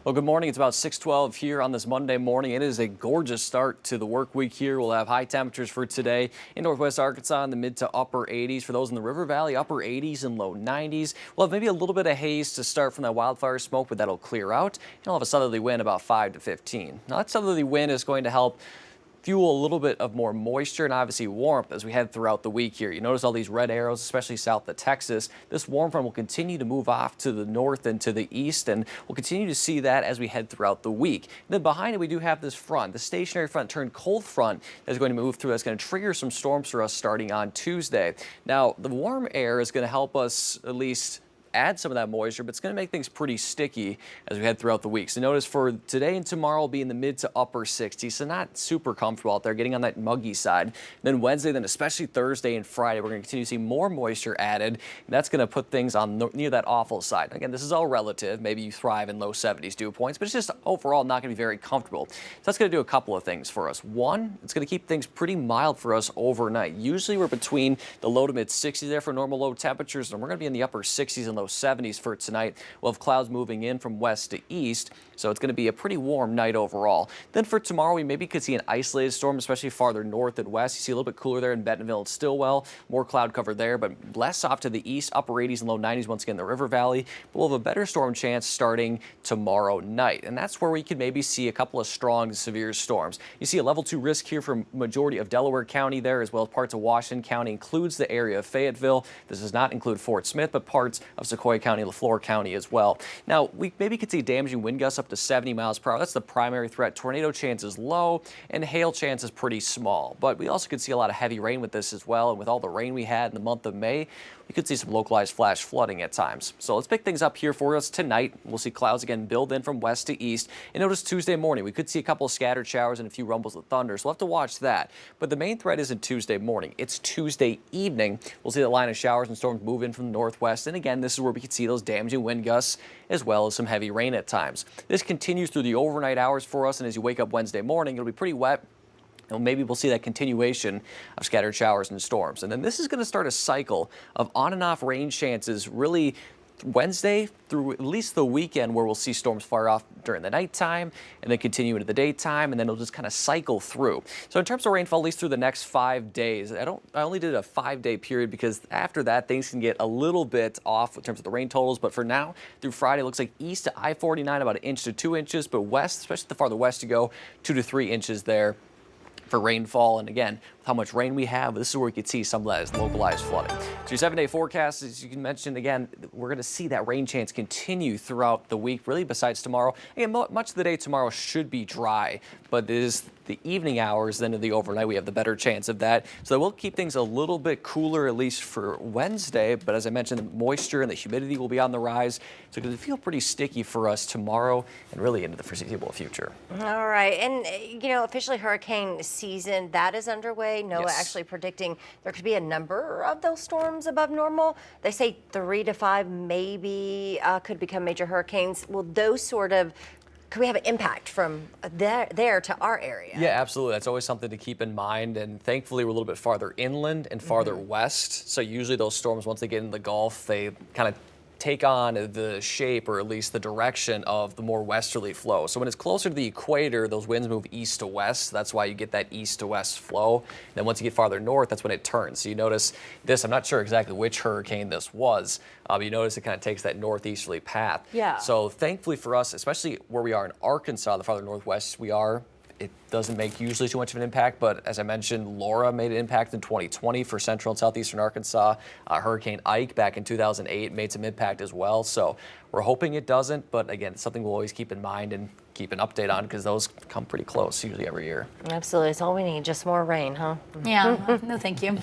Well, good morning. It's about 6:12 here on this Monday morning. It is a gorgeous start to the work week here. We'll have high temperatures for today in northwest Arkansas in the mid to upper 80s. For those in the River Valley, upper 80s and low 90s. We'll have maybe a little bit of haze to start from that wildfire smoke, but that'll clear out. And we'll have a southerly wind about 5 to 15. Now, that southerly wind is going to help fuel a little bit of more moisture and obviously warmth as we head throughout the week here. You notice all these red arrows, especially south of Texas. This warm front will continue to move off to the north and to the east, and we'll continue to see that as we head throughout the week. And then behind it, we do have this front, the stationary front turned cold front that is going to move through. That's going to trigger some storms for us starting on Tuesday. Now, the warm air is going to help us at least add some of that moisture, but it's going to make things pretty sticky as we head throughout the week. So notice for today and tomorrow will be in the mid to upper 60s, so not super comfortable out there, getting on that muggy side. Then Wednesday, then especially Thursday and Friday, we're going to continue to see more moisture added, and that's going to put things on near that awful side. Again, this is all relative. Maybe you thrive in low 70s dew points, but it's just overall not going to be very comfortable. So that's going to do a couple of things for us. One, it's going to keep things pretty mild for us overnight. Usually we're between the low to mid 60s there for normal low temperatures, and we're going to be in the upper 60s and low 70s for tonight. We'll have clouds moving in from west to east, so it's going to be a pretty warm night overall. Then for tomorrow, we maybe could see an isolated storm, especially farther north and west. You see a little bit cooler there in Bentonville and Stillwell. More cloud cover there, but less off to the east, upper 80s and low 90s once again in the River Valley. But we'll have a better storm chance starting tomorrow night, and that's where we could maybe see a couple of strong severe storms. You see a level 2 risk here for majority of Delaware County there, as well as parts of Washington County, includes the area of Fayetteville. This does not include Fort Smith, but parts of Sequoyah County, LaFleur County as well. Now, we maybe could see damaging wind gusts up to 70 miles per hour. That's the primary threat. Tornado chance is low and hail chance is pretty small. But we also could see a lot of heavy rain with this as well. And with all the rain we had in the month of May, we could see some localized flash flooding at times. So let's pick things up here for us tonight. We'll see clouds again build in from west to east. And notice Tuesday morning, we could see a couple of scattered showers and a few rumbles of thunder. So we'll have to watch that. But the main threat isn't Tuesday morning. It's Tuesday evening. We'll see the line of showers and storms move in from the northwest. And again, this is where we could see those damaging wind gusts as well as some heavy rain at times. This continues through the overnight hours for us. And as you wake up Wednesday morning, it'll be pretty wet. And maybe we'll see that continuation of scattered showers and storms. And then this is going to start a cycle of on and off rain chances really Wednesday through at least the weekend, where we'll see storms fire off during the nighttime and then continue into the daytime, and then it'll just kind of cycle through. So in terms of rainfall, at least through the next 5 days, I only did a 5-day period because after that things can get a little bit off in terms of the rain totals. But for now, through Friday, it looks like east to I-49 about 1 inch to 2 inches, but west, especially the farther west you go, 2 to 3 inches there for rainfall. And again, with how much rain we have, this is where we could see some of that as localized flooding. So your 7-day forecast, as you can mention, again, we're going to see that rain chance continue throughout the week, really besides tomorrow. Again, much of the day tomorrow should be dry, but it is the evening hours, then in the overnight, we have the better chance of that. So we'll keep things a little bit cooler, at least for Wednesday. But as I mentioned, the moisture and the humidity will be on the rise. So it's going to feel pretty sticky for us tomorrow and really into the foreseeable future. All right. And, you know, officially hurricane season, that is underway. NOAA Yes. actually predicting there could be a number of those storms above normal. They say 3 to 5 maybe could become major hurricanes. Will those sort of, could we have an impact from there to our area? Yeah, absolutely. That's always something to keep in mind. And thankfully, we're a little bit farther inland and farther west. So usually those storms, once they get in the Gulf, they kind of take on the shape, or at least the direction, of the more westerly flow. So when it's closer to the equator, those winds move east to west. That's why you get that east to west flow. And then once you get farther north, that's when it turns. So you notice this, I'm not sure exactly which hurricane this was, but you notice it kind of takes that northeasterly path. Yeah. So thankfully for us, especially where we are in Arkansas, the farther northwest we are, it doesn't make usually too much of an impact, but as I mentioned, Laura made an impact in 2020 for central and southeastern Arkansas. Hurricane Ike back in 2008 made some impact as well. So we're hoping it doesn't, but again, it's something we'll always keep in mind and keep an update on because those come pretty close usually every year. Absolutely. It's all we need, just more rain, huh? Yeah, no thank you.